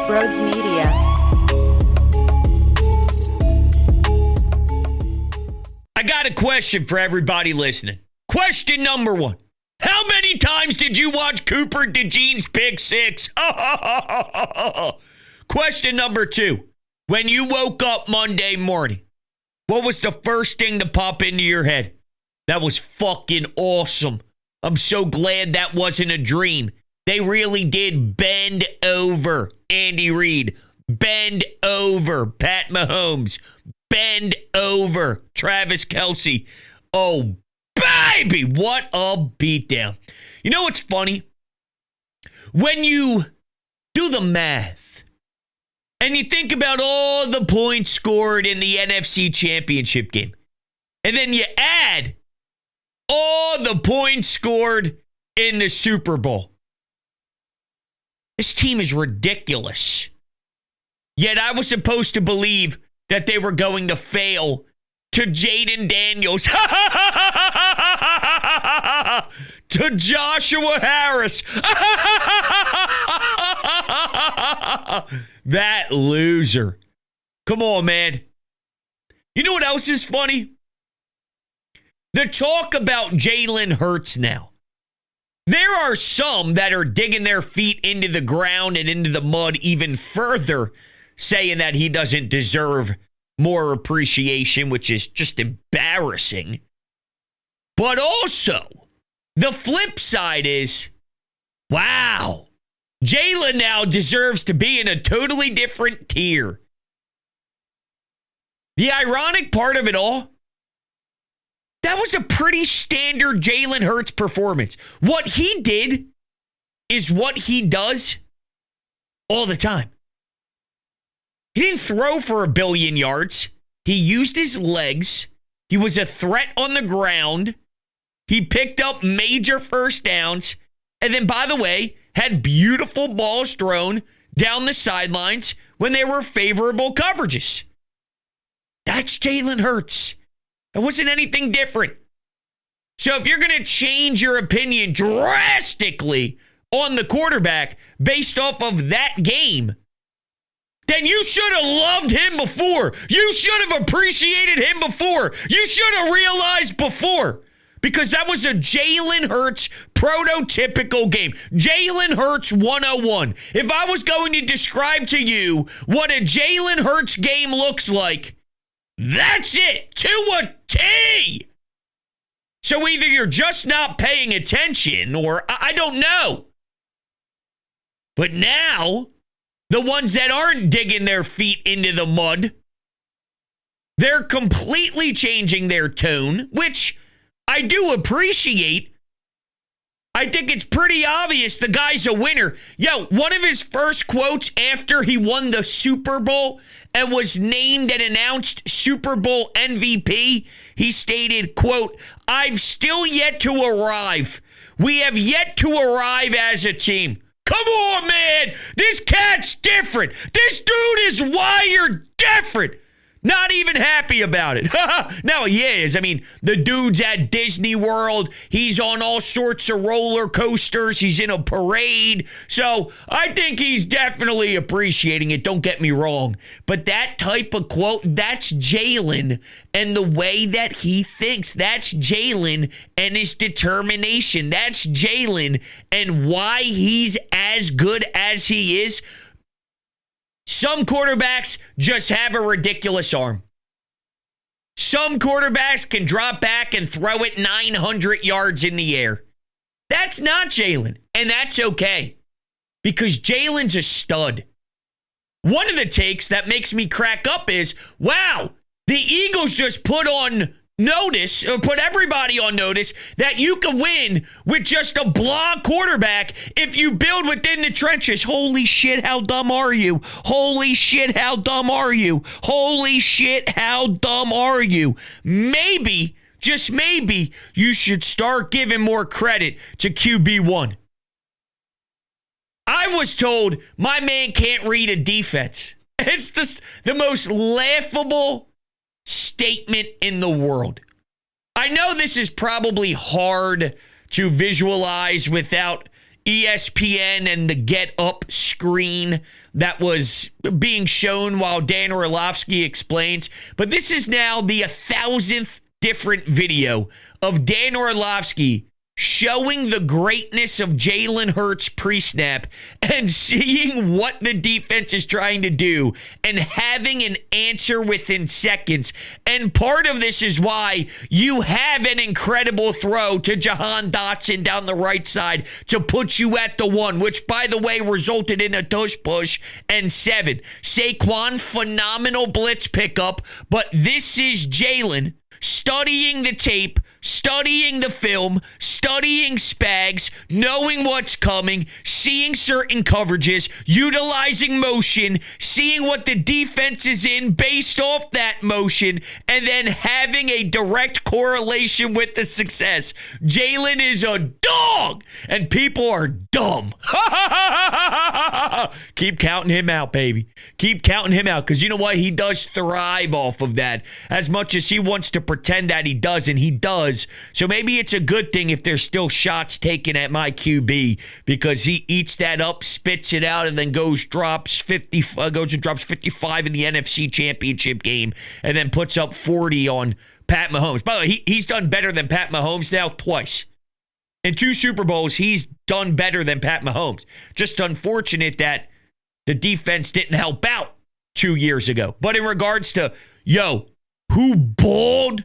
Brodes Media. I got a question for everybody listening. Question number one. How many times did you watch Cooper DeJean's pick six? Question number two. When you woke up Monday morning, what was the first thing to pop into your head? That was fucking awesome. I'm so glad that wasn't a dream. They really did bend over Andy Reid, bend over Pat Mahomes, bend over Travis Kelce. Oh, baby, what a beatdown. You know what's funny? When you do the math and you think about all the points scored in the NFC Championship game, and then you add all the points scored in the Super Bowl, this team is ridiculous. Yet I was supposed to believe that they were going to fail to Jaden Daniels, to Joshua Harris. That loser. Come on, man. You know what else is funny? The talk about Jalen Hurts now. There are some that are digging their feet into the ground and into the mud even further, saying that he doesn't deserve more appreciation, which is just embarrassing. But also, the flip side is, wow, Jalen now deserves to be in a totally different tier. The ironic part of it all, that was a pretty standard Jalen Hurts performance. What he did is what he does all the time. He didn't throw for 1 billion yards. He used his legs. He was a threat on the ground. He picked up major first downs. And then, by the way, had beautiful balls thrown down the sidelines when there were favorable coverages. That's Jalen Hurts. It wasn't anything different. So if you're going to change your opinion drastically on the quarterback based off of that game, then you should have loved him before. You should have appreciated him before. You should have realized before. Because that was a Jalen Hurts prototypical game. Jalen Hurts 101. If I was going to describe to you what a Jalen Hurts game looks like, that's it, to a T. So either you're just not paying attention or I don't know. But now, the ones that aren't digging their feet into the mud, they're completely changing their tone, which I do appreciate. I think it's pretty obvious the guy's a winner. Yo, one of his first quotes after he won the Super Bowl and was named and announced Super Bowl MVP, he stated, quote, "I've still yet to arrive. We have yet to arrive as a team." Come on, man. This cat's different. This dude is wired different. Not even happy about it. No, he is. I mean, the dude's at Disney World. He's on all sorts of roller coasters. He's in a parade. So I think he's definitely appreciating it. Don't get me wrong. But that type of quote, that's Jalen and the way that he thinks. That's Jalen and his determination. That's Jalen and why he's as good as he is. Some quarterbacks just have a ridiculous arm. Some quarterbacks can drop back and throw it 900 yards in the air. That's not Jalen, and that's okay because Jalen's a stud. One of the takes that makes me crack up is, wow, the Eagles just put everybody on notice that you can win with just a blah quarterback if you build within the trenches. Holy shit, how dumb are you? Holy shit, how dumb are you? Holy shit, how dumb are you? Maybe, just maybe, you should start giving more credit to QB1. I was told my man can't read a defense. It's just the most laughable statement in the world. I know this is probably hard to visualize without ESPN and the Get Up screen that was being shown while Dan Orlovsky explains. But this is now the 1,000th different video of Dan Orlovsky showing the greatness of Jalen Hurts pre-snap and seeing what the defense is trying to do and having an answer within seconds. And part of this is why you have an incredible throw to Jahan Dotson down the right side to put you at the 1, which, by the way, resulted in a tush push and 7. Saquon, phenomenal blitz pickup, but this is Jalen studying the tape, studying the film, studying Spags, knowing what's coming, seeing certain coverages, utilizing motion, seeing what the defense is in based off that motion, and then having a direct correlation with the success. Jalen is a dog, and people are dumb. Keep counting him out, baby. Keep counting him out, because you know what? He does thrive off of that. As much as he wants to pretend that he doesn't, he does. So maybe it's a good thing if there's still shots taken at my QB, because he eats that up, spits it out, and then goes and drops 55 in the NFC Championship game, and then puts up 40 on Pat Mahomes. By the way, he's done better than Pat Mahomes now twice. In 2 Super Bowls, he's done better than Pat Mahomes. Just unfortunate that the defense didn't help out 2 years ago. But in regards to, who balled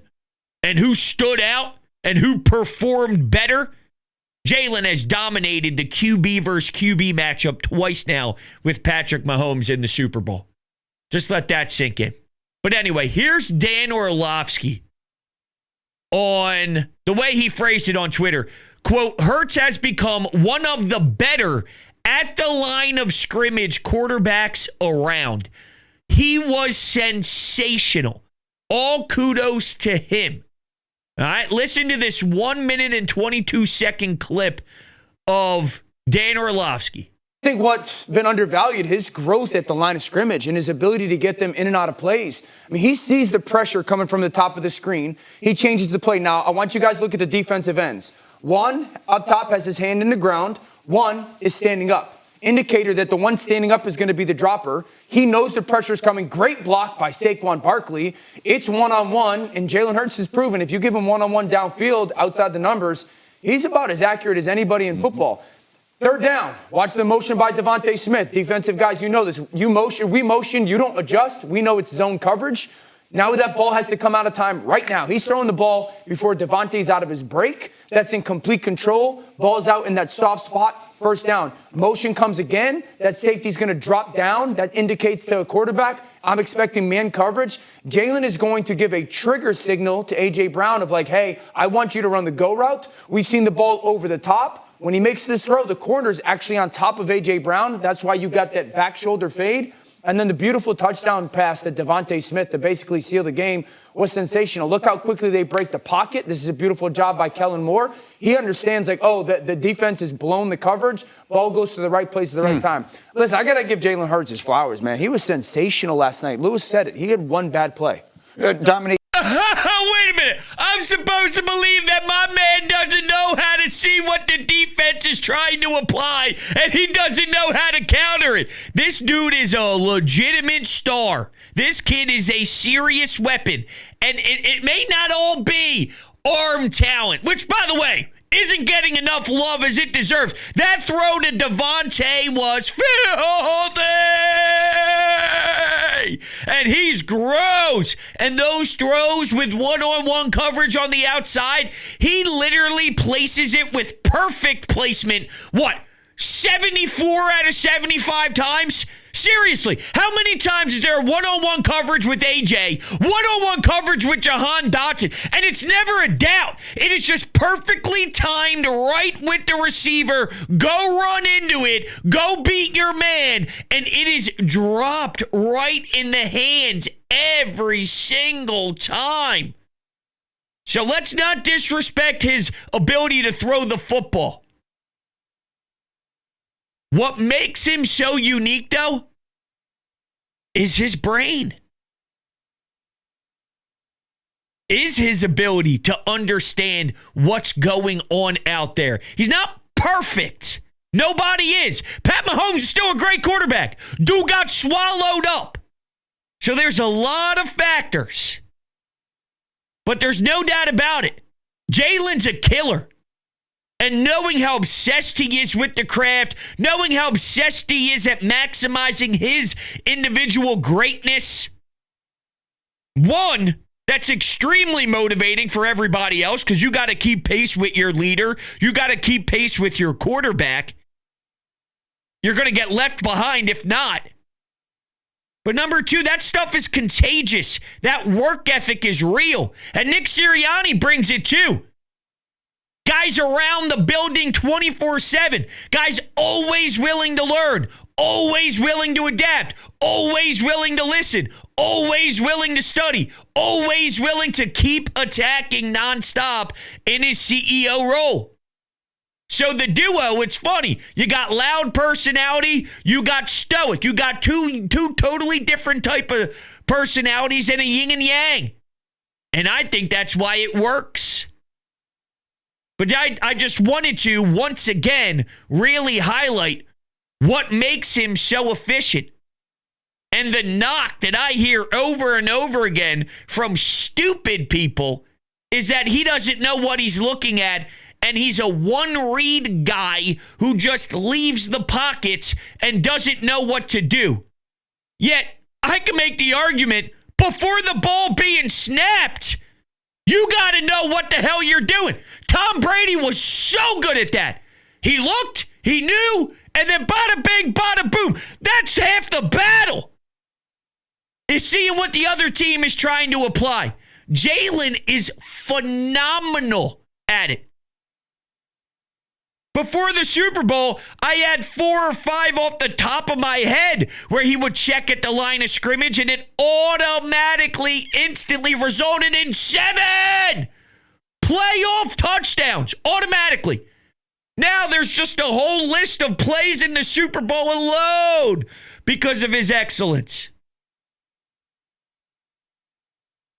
and who stood out and who performed better, Jalen has dominated the QB versus QB matchup twice now with Patrick Mahomes in the Super Bowl. Just let that sink in. But anyway, here's Dan Orlovsky on the way he phrased it on Twitter. Quote, Hurts has become one of the better at the line of scrimmage quarterbacks around. He was sensational. All kudos to him. All right, listen to this 1 minute and 22 second clip of Dan Orlovsky. I think what's been undervalued, his growth at the line of scrimmage and his ability to get them in and out of plays. I mean, he sees the pressure coming from the top of the screen. He changes the play. Now, I want you guys to look at the defensive ends. One up top has his hand in the ground. One is standing up. Indicator that the one standing up is going to be the dropper. He knows the pressure is coming. Great block by Saquon Barkley. It's one-on-one, and Jalen Hurts has proven if you give him one-on-one downfield outside the numbers, he's about as accurate as anybody in football. Third down. Watch the motion by Devontae Smith. Defensive guys, you know this. We motion, you don't adjust. We know it's zone coverage. Now that ball has to come out of time right now. He's throwing the ball before Devontae's out of his break. That's in complete control. Ball's out in that soft spot. First down. Motion comes again. That safety's going to drop down. That indicates to a quarterback, I'm expecting man coverage. Jalen is going to give a trigger signal to A.J. Brown of like, hey, I want you to run the go route. We've seen the ball over the top. When he makes this throw, the corner's actually on top of A.J. Brown. That's why you got that back shoulder fade. And then the beautiful touchdown pass to Devontae Smith to basically seal the game was sensational. Look how quickly they break the pocket. This is a beautiful job by Kellen Moore. He understands, like, the defense has blown the coverage. Ball goes to the right place at the right time. Listen, I got to give Jalen Hurts his flowers, man. He was sensational last night. Lewis said it. He had one bad play. Dominate. Wait a minute. I'm supposed to believe that my man doesn't know how to see what the defense is trying to apply, and he doesn't know how to counter it. This dude is a legitimate star. This kid is a serious weapon, and it may not all be arm talent, which, by the way, isn't getting enough love as it deserves. That throw to Devontae was filthy, and he's gross. And those throws with one-on-one coverage on the outside, he literally places it with perfect placement. What, 74 out of 75 times? Seriously, how many times is there one-on-one coverage with AJ, one-on-one coverage with Jahan Dotson, and it's never a doubt. It is just perfectly timed right with the receiver. Go run into it. Go beat your man. And it is dropped right in the hands every single time. So let's not disrespect his ability to throw the football. What makes him so unique, though, is his brain. Is his ability to understand what's going on out there. He's not perfect. Nobody is. Pat Mahomes is still a great quarterback. Dude got swallowed up. So there's a lot of factors. But there's no doubt about it. Jalen's a killer. And knowing how obsessed he is with the craft, knowing how obsessed he is at maximizing his individual greatness, one, that's extremely motivating for everybody else because you got to keep pace with your leader. You got to keep pace with your quarterback. You're going to get left behind if not. But number two, that stuff is contagious. That work ethic is real. And Nick Sirianni brings it too. Guys around the building 24/7. Guys always willing to learn. Always willing to adapt. Always willing to listen. Always willing to study. Always willing to keep attacking nonstop in his CEO role. So the duo, it's funny. You got loud personality. You got stoic. You got two totally different type of personalities and a yin and yang. And I think that's why it works. But I just wanted to, once again, really highlight what makes him so efficient. And the knock that I hear over and over again from stupid people is that he doesn't know what he's looking at, and he's a one-read guy who just leaves the pockets and doesn't know what to do. Yet, I can make the argument, before the ball being snapped, you got to know what the hell you're doing. Tom Brady was so good at that. He looked, he knew, and then bada bing, bada boom. That's half the battle. Is seeing what the other team is trying to apply. Jalen is phenomenal at it. Before the Super Bowl, I had 4 or 5 off the top of my head where he would check at the line of scrimmage and it automatically, instantly resulted in 7 playoff touchdowns automatically. Now there's just a whole list of plays in the Super Bowl alone because of his excellence.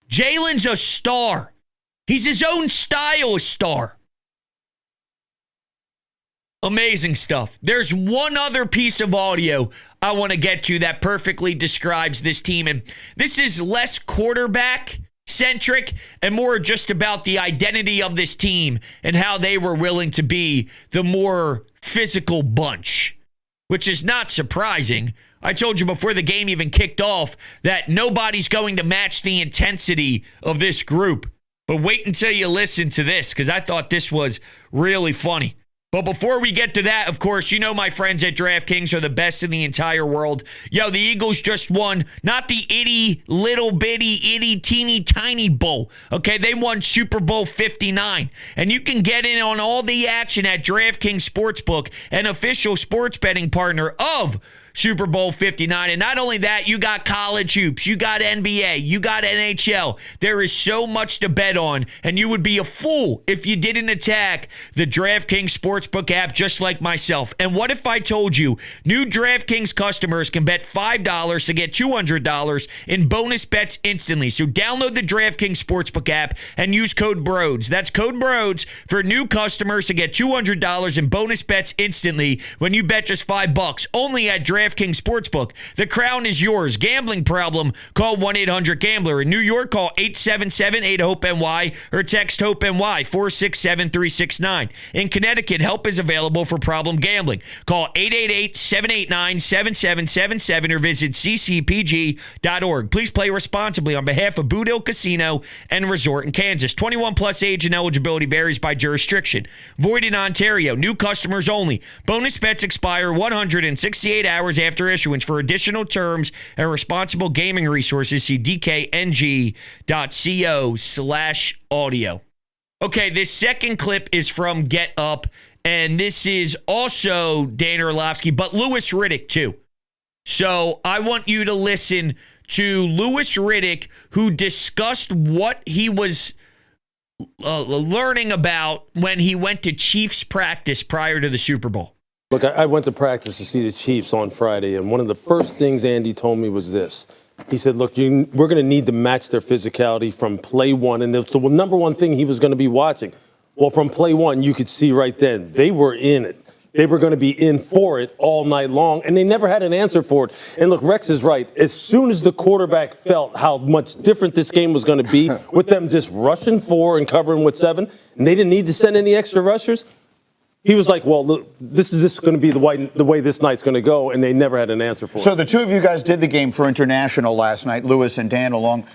Jalen's a star. He's his own style star. Amazing stuff. There's one other piece of audio I want to get to that perfectly describes this team. And this is less quarterback-centric and more just about the identity of this team and how they were willing to be the more physical bunch, which is not surprising. I told you before the game even kicked off that nobody's going to match the intensity of this group. But wait until you listen to this, because I thought this was really funny. But before we get to that, of course, you know my friends at DraftKings are the best in the entire world. Yo, the Eagles just won, not the little bitty, teeny tiny bowl. Okay, they won Super Bowl 59. And you can get in on all the action at DraftKings Sportsbook, an official sports betting partner of Super Bowl 59. And not only that, you got college hoops, you got NBA, you got NHL. There is so much to bet on, and you would be a fool if you didn't attack the DraftKings Sportsbook app just like myself. And what if I told you new DraftKings customers can bet $5 to get $200 in bonus bets instantly? So download the DraftKings Sportsbook app and use code Brodes. That's code Brodes for new customers to get $200 in bonus bets instantly when you bet just $5. Only at DraftKings Sportsbook. The crown is yours. Gambling problem? Call 1-800-GAMBLER. In New York, call 877-8-HOPE-NY or text HOPE-NY 467-369. In Connecticut, help is available for problem gambling. Call 888-789-7777 or visit ccpg.org. Please play responsibly on behalf of Boot Hill Casino and Resort in Kansas. 21 plus age and eligibility varies by jurisdiction. Void in Ontario. New customers only. Bonus bets expire 168 hours after issuance. For additional terms and responsible gaming resources, see dkng.co/audio. Okay, this second clip is from Get Up, and this is also Dan Orlovsky, but Louis Riddick too. So I want you to listen to Louis Riddick, who discussed what he was learning about when he went to Chiefs practice prior to the Super Bowl. Look, I went to practice to see the Chiefs on Friday, and one of the first things Andy told me was this. He said, look, we're going to need to match their physicality from play one, and it's the number one thing he was going to be watching. Well, from play one, you could see right then, they were in it. they were going to be in for it all night long, and they never had an answer for it. And look, Rex is right. As soon as the quarterback felt how much different this game was going to be, with them just rushing 4 and covering with 7, and they didn't need to send any extra rushers, he was like, well, look, this is just going to be the way this night's going to go, and they never had an answer for it. So the two of you guys did the game for International last night, Lewis and Dan, along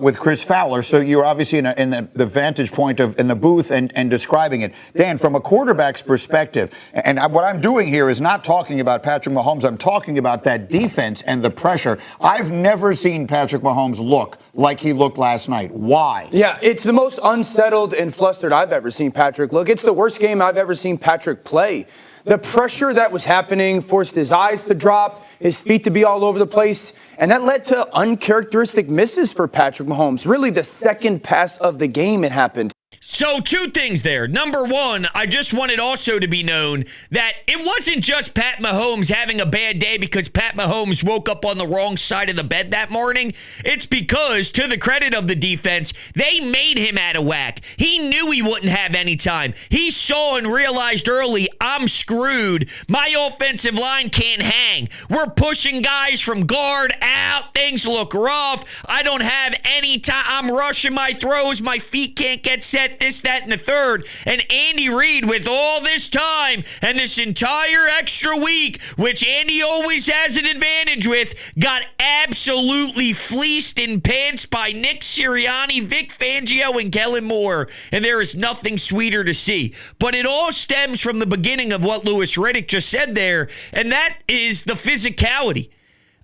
with Chris Fowler. So you're obviously in the vantage point of in the booth and describing it. Dan, from a quarterback's perspective, and what I'm doing here is not talking about Patrick Mahomes. I'm talking about that defense and the pressure. I've never seen Patrick Mahomes look like he looked last night. Why? Yeah, it's the most unsettled and flustered I've ever seen Patrick look. It's the worst game I've ever seen Patrick play. The pressure that was happening forced his eyes to drop, his feet to be all over the place, and that led to uncharacteristic misses for Patrick Mahomes. Really, the second pass of the game it happened. So 2 things there. Number 1, I just wanted also to be known that it wasn't just Pat Mahomes having a bad day because Pat Mahomes woke up on the wrong side of the bed that morning. It's because, to the credit of the defense, they made him out of whack. He knew he wouldn't have any time. He saw and realized early, I'm screwed. My offensive line can't hang. We're pushing guys from guard out. Things look rough. I don't have any time. I'm rushing my throws. My feet can't get set. This, that, and the third. And Andy Reid, with all this time and this entire extra week, which Andy always has an advantage with, got absolutely fleeced in pants by Nick Sirianni, Vic Fangio, and Kellen Moore. And there is nothing sweeter to see. But it all stems from the beginning of what Louis Riddick just said there, and that is the physicality.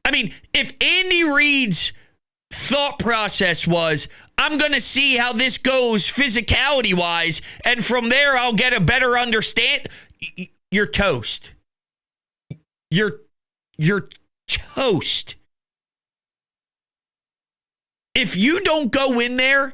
I mean, if Andy Reid's thought process was, I'm going to see how this goes physicality-wise, and from there I'll get a better understand. You're toast. You're toast. If you don't go in there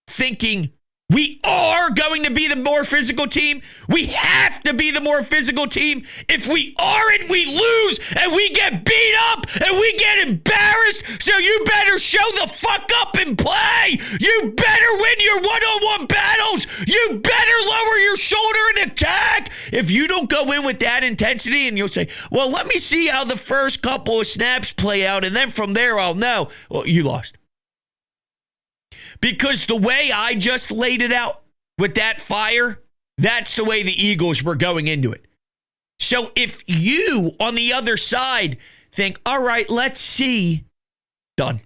thinking, we are going to be the more physical team. We have to be the more physical team. If we aren't, we lose and we get beat up and we get embarrassed. So you better show the fuck up and play. You better win your one-on-one battles. You better lower your shoulder and attack. If you don't go in with that intensity and you'll say, well, let me see how the first couple of snaps play out, and then from there I'll know. Well, you lost. Because the way I just laid it out with that fire, that's the way the Eagles were going into it. So if you, on the other side, think, all right, let's see, done.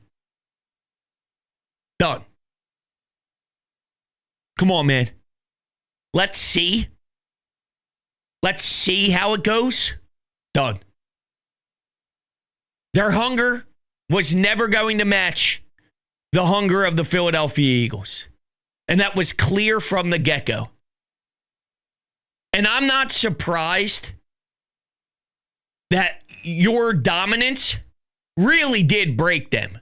Done. Come on, man. Let's see. Let's see how it goes. Done. Their hunger was never going to match the hunger of the Philadelphia Eagles. And that was clear from the get-go. And I'm not surprised that your dominance really did break them.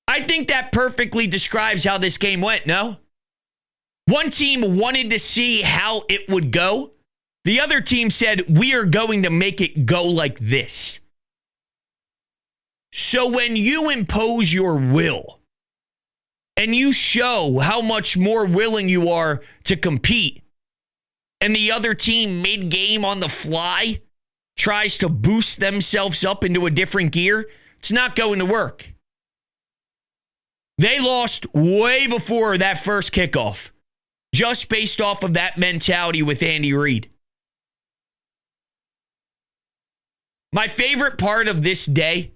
I think that perfectly describes how this game went, no? One team wanted to see how it would go. The other team said, we are going to make it go like this. So when you impose your will and you show how much more willing you are to compete, and the other team mid-game on the fly tries to boost themselves up into a different gear, it's not going to work. They lost way before that first kickoff, just based off of that mentality with Andy Reid. My favorite part of this day,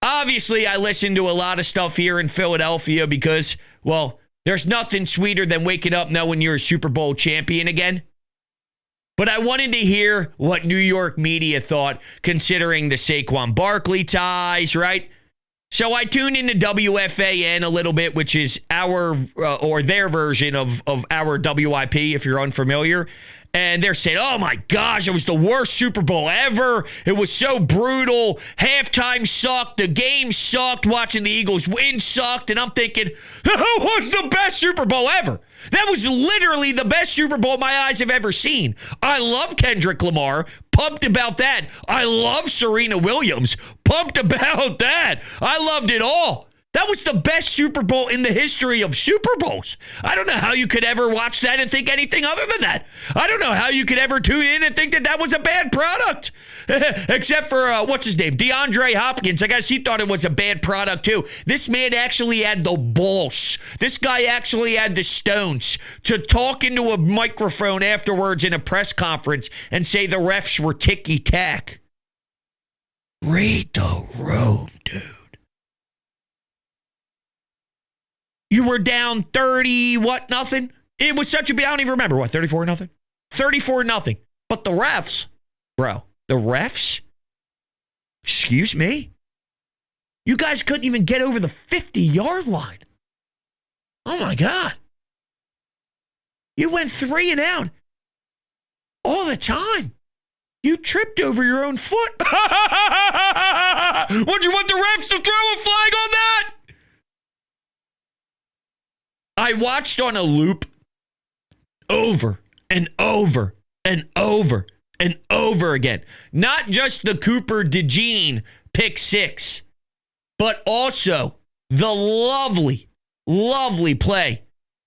obviously, I listen to a lot of stuff here in Philadelphia because, well, there's nothing sweeter than waking up knowing you're a Super Bowl champion again. But I wanted to hear what New York media thought, considering the Saquon Barkley ties, right? So I tuned into WFAN a little bit, which is our or their version of our WIP, if you're unfamiliar. And they're saying, oh my gosh, it was the worst Super Bowl ever. It was so brutal. Halftime sucked. The game sucked. Watching the Eagles win sucked. And I'm thinking, that was the best Super Bowl ever. That was literally the best Super Bowl my eyes have ever seen. I love Kendrick Lamar. Pumped about that. I love Serena Williams. Pumped about that. I loved it all. That was the best Super Bowl in the history of Super Bowls. I don't know how you could ever watch that and think anything other than that. I don't know how you could ever tune in and think that that was a bad product. Except for, what's his name? DeAndre Hopkins. I guess he thought it was a bad product too. This man actually had the balls. This guy actually had the stones to talk into a microphone afterwards in a press conference and say the refs were ticky-tack. Read the room, dude. You were down 30, nothing? It was such a, I don't even remember, 34 nothing? 34 nothing. But the refs, bro, the refs, excuse me? You guys couldn't even get over the 50-yard line. Oh, my God. You went 3 and out all the time. You tripped over your own foot. Would you want the refs to throw a flag on that? I watched on a loop over and over and over and over again. Not just the Cooper DeJean pick 6, but also the lovely, lovely play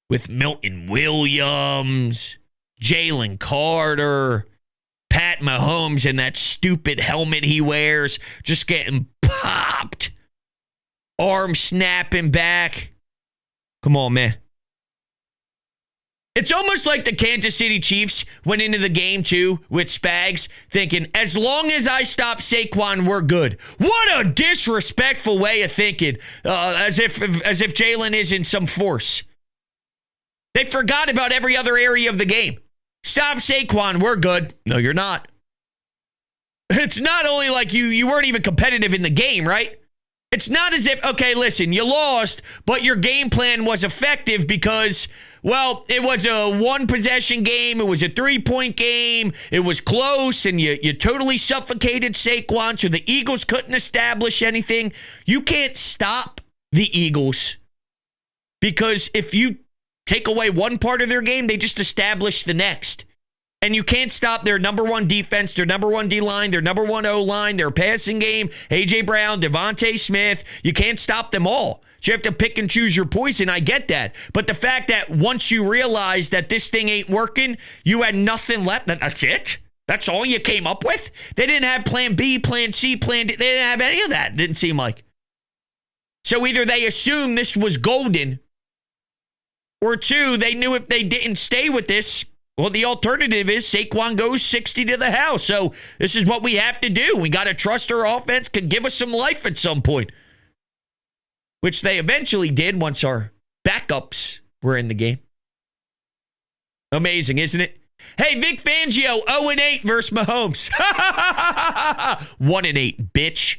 with Milton Williams, Jalen Carter, Pat Mahomes and that stupid helmet he wears, just getting popped. Arm snapping back. Come on, man. It's almost like the Kansas City Chiefs went into the game, too, with Spags, thinking, as long as I stop Saquon, we're good. What a disrespectful way of thinking, as if Jalen is in some force. They forgot about every other area of the game. Stop Saquon, we're good. No, you're not. It's not only like you weren't even competitive in the game, right? It's not as if, okay, listen, you lost, but your game plan was effective because, well, it was a one-possession game. It was a 3-point game. It was close, and you totally suffocated Saquon, so the Eagles couldn't establish anything. You can't stop the Eagles because if you take away one part of their game, they just establish the next. And you can't stop their number one defense, their number one D-line, their number one O-line, their passing game, A.J. Brown, Devontae Smith. You can't stop them all. So you have to pick and choose your poison. I get that. But the fact that once you realize that this thing ain't working, you had nothing left. That's it? That's all you came up with? They didn't have plan B, plan C, plan D. They didn't have any of that, didn't seem like. So either they assumed this was golden, or 2, they knew if they didn't stay with this, well, the alternative is Saquon goes 60 to the house. So this is what we have to do. We got to trust our offense could give us some life at some point, which they eventually did once our backups were in the game. Amazing, isn't it? Hey, Vic Fangio, 0-8 versus Mahomes. 1-8, bitch.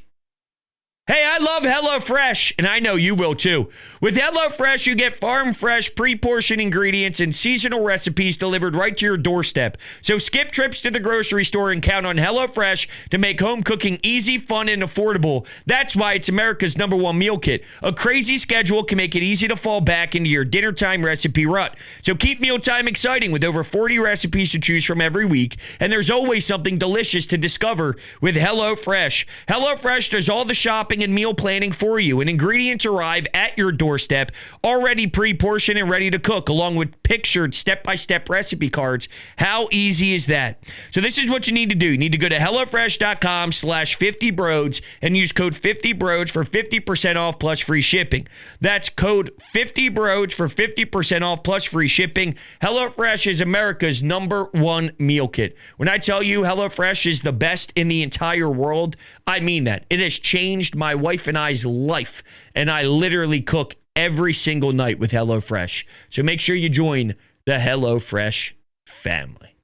Hey, I love HelloFresh, and I know you will too. With HelloFresh, you get farm-fresh, pre-portioned ingredients and seasonal recipes delivered right to your doorstep. So skip trips to the grocery store and count on HelloFresh to make home cooking easy, fun, and affordable. That's why it's America's #1 meal kit. A crazy schedule can make it easy to fall back into your dinner time recipe rut. So keep mealtime exciting with over 40 recipes to choose from every week, and there's always something delicious to discover with HelloFresh. HelloFresh does all the shopping and meal planning for you, and ingredients arrive at your doorstep already pre-portioned and ready to cook, along with pictured step-by-step recipe cards. How easy is that? So this is what you need to do. You need to go to HelloFresh.com/50Brodes and use code 50Brodes for 50% off plus free shipping. That's code 50Brodes for 50% off plus free shipping. HelloFresh is America's #1 meal kit. When I tell you HelloFresh is the best in the entire world, I mean that. It has changed my wife and I's life, and I literally cook every single night with HelloFresh. So make sure you join the HelloFresh family.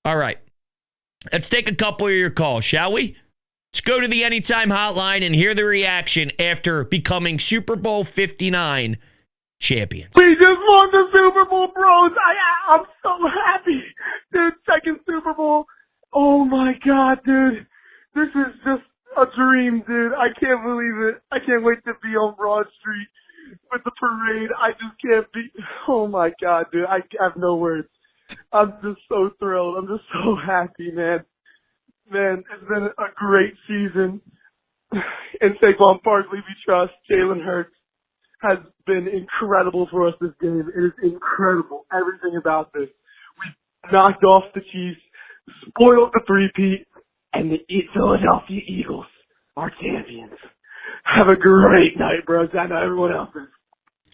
All right, let's take a couple of your calls, shall we? Let's go to the Anytime Hotline and hear the reaction after becoming Super Bowl 59 champions. We just won the Super Bowl, bros. I'm so happy. Dude, second Super Bowl. Oh, my God, dude. This is just a dream, dude. I can't believe it. I can't wait to be on Broad Street with the parade. I just can't be. Oh, my God, dude. I have no words. I'm just so thrilled. I'm just so happy, man. Man, it's been a great season. and Saquon Barkley we trust. Jalen Hurts has been incredible for us this game. It is incredible. Everything about this. We knocked off the Chiefs, spoiled the three-peat, and the Philadelphia Eagles are champions. Have a great night, bros. I know everyone else is.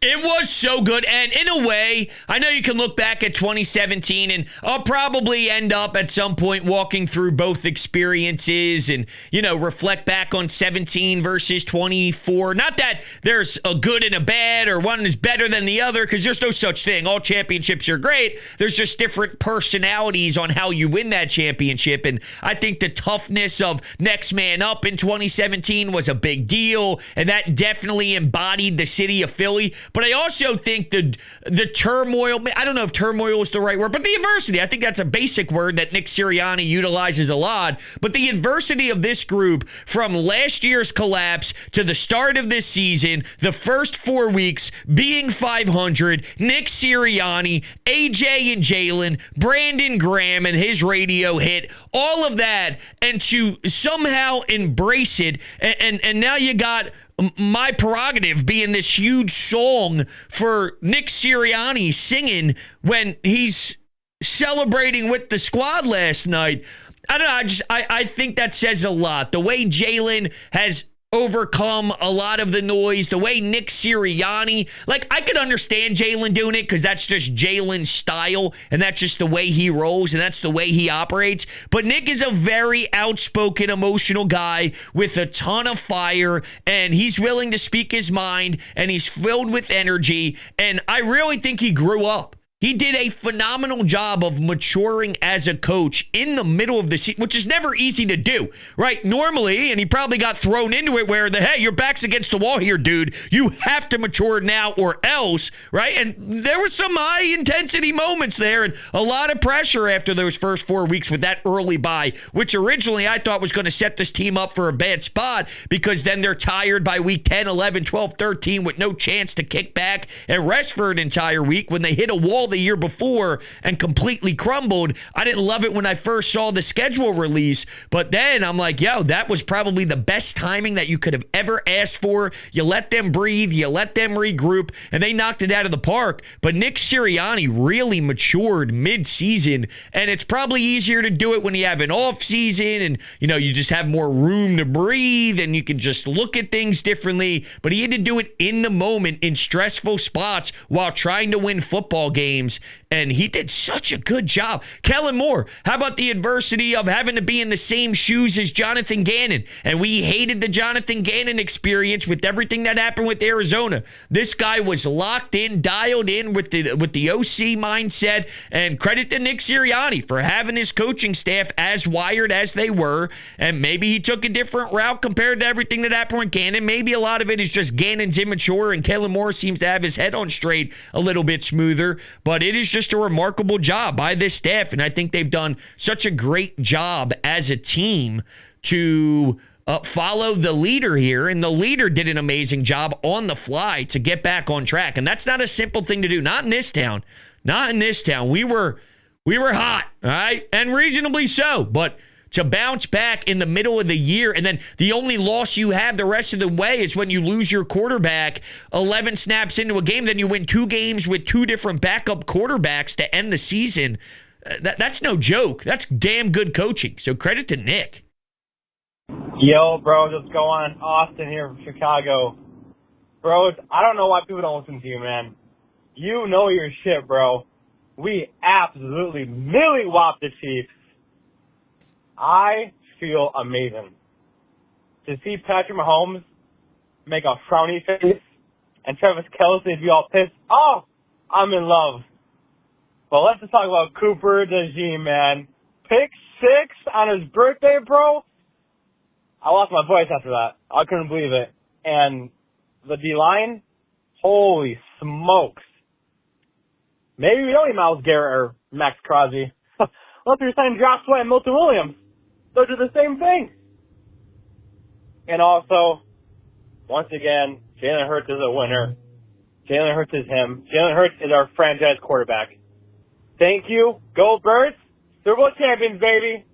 It was so good, and in a way, I know you can look back at 2017, and I'll probably end up at some point walking through both experiences and, reflect back on 17 versus 24. Not that there's a good and a bad, or one is better than the other, because there's no such thing. All championships are great. There's just different personalities on how you win that championship, and I think the toughness of next man up in 2017 was a big deal, and that definitely embodied the city of Philly. But I also think the turmoil, I don't know if turmoil is the right word, but the adversity, I think that's a basic word that Nick Sirianni utilizes a lot. But the adversity of this group from last year's collapse to the start of this season, the first 4 weeks being 500, Nick Sirianni, AJ and Jalen, Brandon Graham and his radio hit, all of that, and to somehow embrace it, and now you got My Prerogative being this huge song for Nick Sirianni singing when he's celebrating with the squad last night. I don't know. I think that says a lot. The way Jalen has overcome a lot of the noise, the way Nick Sirianni, I could understand Jalen doing it because that's just Jalen's style and that's just the way he rolls and that's the way he operates. But Nick is a very outspoken, emotional guy with a ton of fire, and he's willing to speak his mind, and he's filled with energy, and I really think he grew up. He did a phenomenal job of maturing as a coach in the middle of the season, which is never easy to do, right? Normally, and he probably got thrown into it where hey, your back's against the wall here, dude. You have to mature now or else, right? And there were some high-intensity moments there and a lot of pressure after those first 4 weeks with that early bye, which originally I thought was going to set this team up for a bad spot because then they're tired by week 10, 11, 12, 13 with no chance to kick back and rest for an entire week when they hit a wall the year before and completely crumbled. I didn't love it when I first saw the schedule release, but then I'm like, that was probably the best timing that you could have ever asked for. You let them breathe, you let them regroup, and they knocked it out of the park. But Nick Sirianni really matured mid-season, and it's probably easier to do it when you have an off-season and, you just have more room to breathe and you can just look at things differently. But he had to do it in the moment in stressful spots while trying to win football games. And he did such a good job. Kellen Moore, how about the adversity of having to be in the same shoes as Jonathan Gannon? And we hated the Jonathan Gannon experience with everything that happened with Arizona. This guy was locked in, dialed in with the OC mindset, and credit to Nick Sirianni for having his coaching staff as wired as they were. And maybe he took a different route compared to everything that happened with Gannon. Maybe a lot of it is just Gannon's immature and Kellen Moore seems to have his head on straight a little bit smoother. But it is just a remarkable job by this staff, and I think they've done such a great job as a team to follow the leader here, and the leader did an amazing job on the fly to get back on track, and that's not a simple thing to do. Not in this town. Not in this town. We were hot, all right, and reasonably so, but to bounce back in the middle of the year, and then the only loss you have the rest of the way is when you lose your quarterback 11 snaps into a game, then you win 2 games with 2 different backup quarterbacks to end the season. That's no joke. That's damn good coaching. So credit to Nick. Yo, bro, what's going on? Austin here from Chicago. Bros, I don't know why people don't listen to you, man. You know your shit, bro. We absolutely milli-whopped the Chiefs. I feel amazing. To see Patrick Mahomes make a frowny face and Travis Kelce be all pissed, I'm in love. But let's just talk about Cooper DeJean, man. Pick 6 on his birthday, bro. I lost my voice after that. I couldn't believe it. And the D-line, holy smokes. Maybe we don't need Myles Garrett or Max Crosby. Let's resign Josh Sweat and Milton Williams. They'll do the same thing. And also, once again, Jalen Hurts is a winner. Jalen Hurts is him. Jalen Hurts is our franchise quarterback. Thank you. Go Birds. Super Bowl champions, baby.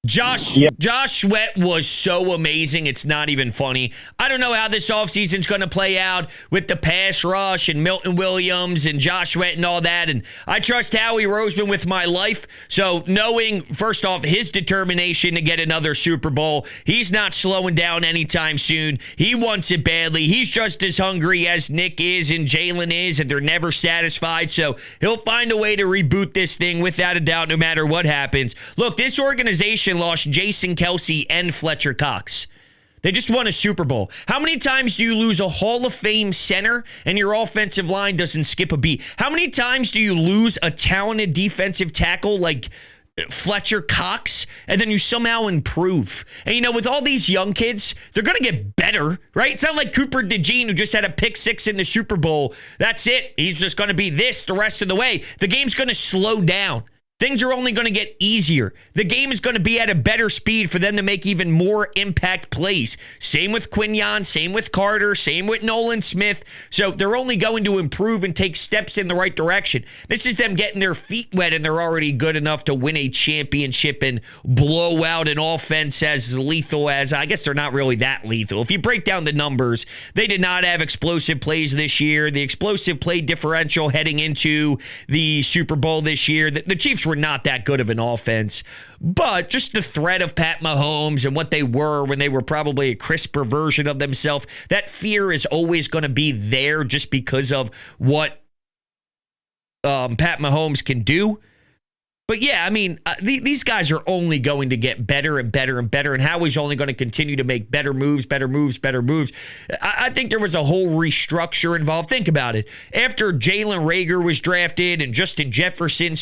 Josh Sweat was so amazing, it's not even funny. I don't know how this offseason's going to play out with the pass rush and Milton Williams and Josh Sweat and all that, and I trust Howie Roseman with my life, so knowing, first off, his determination to get another Super Bowl, he's not slowing down anytime soon. He wants it badly. He's just as hungry as Nick is and Jalen is, and they're never satisfied, so he'll find a way to reboot this thing without a doubt, no matter what happens. Look, this organization lost Jason Kelsey and Fletcher Cox. They just won a Super Bowl. How many times do you lose a Hall of Fame center and your offensive line doesn't skip a beat? How many times do you lose a talented defensive tackle like Fletcher Cox and then you somehow improve? And, with all these young kids, they're going to get better, right? It's not like Cooper DeJean, who just had a pick 6 in the Super Bowl. That's it. He's just going to be this the rest of the way. The game's going to slow down. Things are only going to get easier. The game is going to be at a better speed for them to make even more impact plays. Same with Quinyon, same with Carter, same with Nolan Smith. So they're only going to improve and take steps in the right direction. This is them getting their feet wet, and they're already good enough to win a championship and blow out an offense as lethal as, I guess they're not really that lethal. If you break down the numbers, they did not have explosive plays this year. The explosive play differential heading into the Super Bowl this year, the Chiefs were not that good of an offense, but just the threat of Pat Mahomes and what they were when they were probably a crisper version of themselves, that fear is always going to be there just because of what Pat Mahomes can do. But yeah, these guys are only going to get better and better and better, and Howie's only going to continue to make better moves. I think there was a whole restructure involved. Think about it. After Jalen Reagor was drafted and Justin Jefferson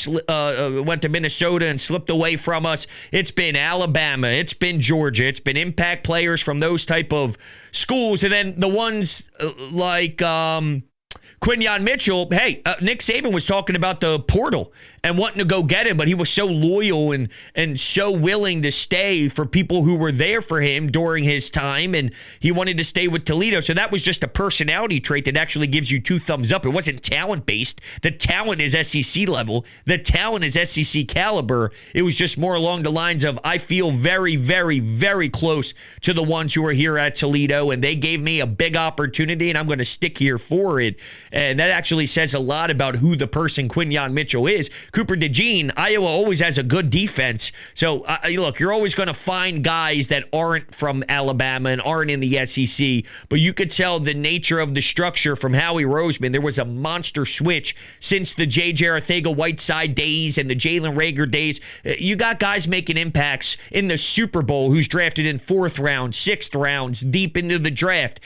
went to Minnesota and slipped away from us, it's been Alabama, it's been Georgia, it's been impact players from those type of schools, and then the ones like Quinyon Mitchell. Hey, Nick Saban was talking about the portal and wanting to go get him, but he was so loyal and so willing to stay for people who were there for him during his time, and he wanted to stay with Toledo. So that was just a personality trait that actually gives you 2 thumbs up. It wasn't talent-based. The talent is SEC level. The talent is SEC caliber. It was just more along the lines of, I feel very, very, very close to the ones who are here at Toledo, and they gave me a big opportunity, and I'm going to stick here for it. And that actually says a lot about who the person Quinyon Mitchell is. Cooper DeJean, Iowa always has a good defense. So, look, you're always going to find guys that aren't from Alabama and aren't in the SEC, but you could tell the nature of the structure from Howie Roseman. There was a monster switch since the J.J. Arcega-Whiteside days and the Jalen Reagor days. You got guys making impacts in the Super Bowl who's drafted in 4th round, 6th rounds, deep into the draft.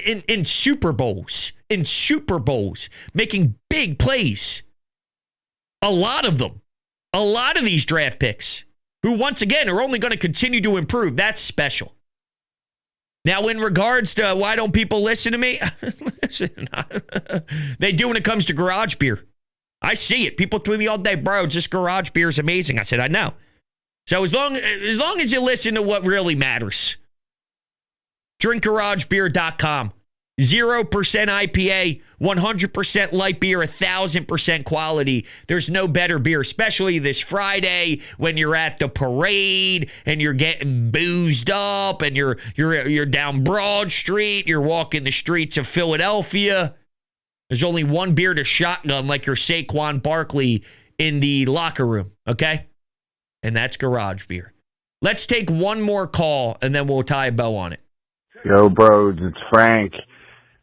In Super Bowls, making big plays. A lot of them. A lot of these draft picks who, once again, are only going to continue to improve. That's special. Now, in regards to why don't people listen to me? Listen, they do when it comes to garage beer. I see it. People tweet me all day, bro, just garage beer is amazing. I said, I know. So as long as you listen to what really matters, drinkgaragebeer.com. 0% IPA, 100% light beer, 1,000% quality. There's no better beer, especially this Friday when you're at the parade and you're getting boozed up and you're down Broad Street, you're walking the streets of Philadelphia. There's only one beer to shotgun like your Saquon Barkley in the locker room, okay? And that's garage beer. Let's take one more call and then we'll tie a bow on it. Yo, Brodes, it's Frank.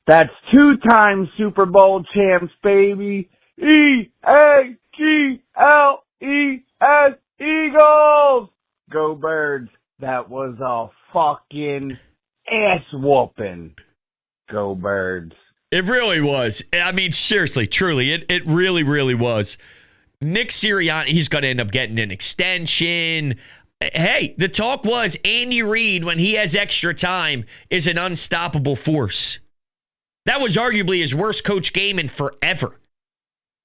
That's 2-time Super Bowl champs, baby. E-A-G-L-E-S, Eagles! Go Birds. That was a fucking ass-whooping. Go Birds. It really was. Seriously, truly, it really, really was. Nick Sirianni, he's going to end up getting an extension. Hey, the talk was Andy Reid, when he has extra time, is an unstoppable force. That was arguably his worst coach game in forever.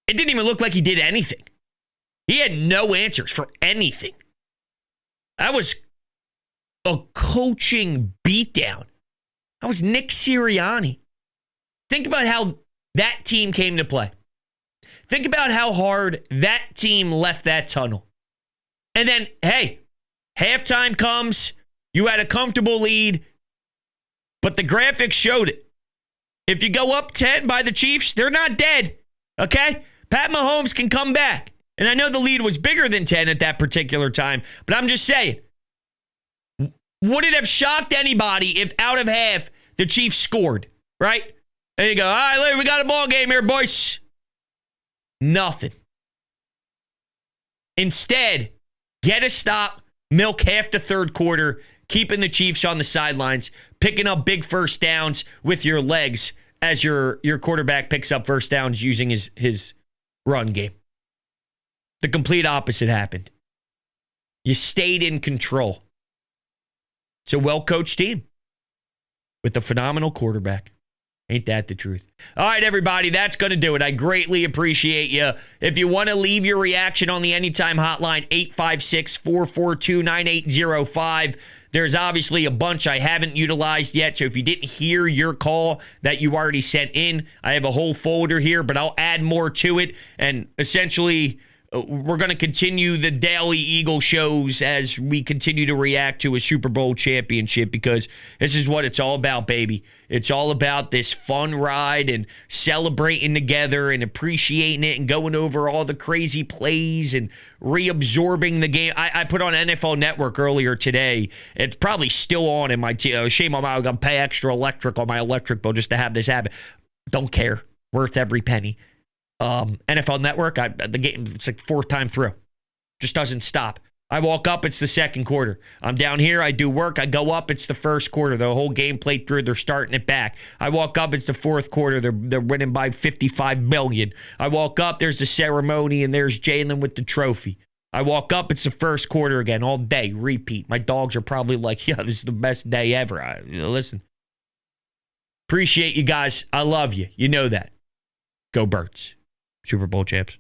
It didn't even look like he did anything. He had no answers for anything. That was a coaching beatdown. That was Nick Sirianni. Think about how that team came to play. Think about how hard that team left that tunnel. And then, hey, Halftime comes. You had a comfortable lead, but the graphics showed it. If you go up 10 by the Chiefs, they're not dead, okay? Pat Mahomes can come back. And I know the lead was bigger than 10 at that particular time, but I'm just saying, would it have shocked anybody if out of half the Chiefs scored, right? And you go, all right, we got a ball game here, boys. Nothing. Instead, get a stop, milk half the third quarter, keeping the Chiefs on the sidelines, picking up big first downs with your legs as your quarterback picks up first downs using his run game. The complete opposite happened. You stayed in control. It's a well-coached team with a phenomenal quarterback. Ain't that the truth? All right, everybody, that's going to do it. I greatly appreciate you. If you want to leave your reaction on the Anytime Hotline, 856-442-9805. There's obviously a bunch I haven't utilized yet, so if you didn't hear your call that you already sent in, I have a whole folder here, but I'll add more to it, and essentially we're going to continue the daily Eagle shows as we continue to react to a Super Bowl championship, because this is what it's all about, baby. It's all about this fun ride and celebrating together and appreciating it and going over all the crazy plays and reabsorbing the game. I put on NFL Network earlier today. It's probably still on in my shame on my, I'm going to pay extra electric on my electric bill just to have this happen. Don't care. Worth every penny. NFL Network, the game, it's like fourth time through. Just doesn't stop. I walk up, it's the second quarter. I'm down here, I do work, I go up, it's the first quarter. The whole game played through, they're starting it back. I walk up, it's the fourth quarter, they're winning by 55 million. I walk up, there's the ceremony, and there's Jalen with the trophy. I walk up, it's the first quarter again, all day, repeat. My dogs are probably like, yeah, this is the best day ever. Listen. Appreciate you guys. I love you. You know that. Go Birds. Super Bowl champs.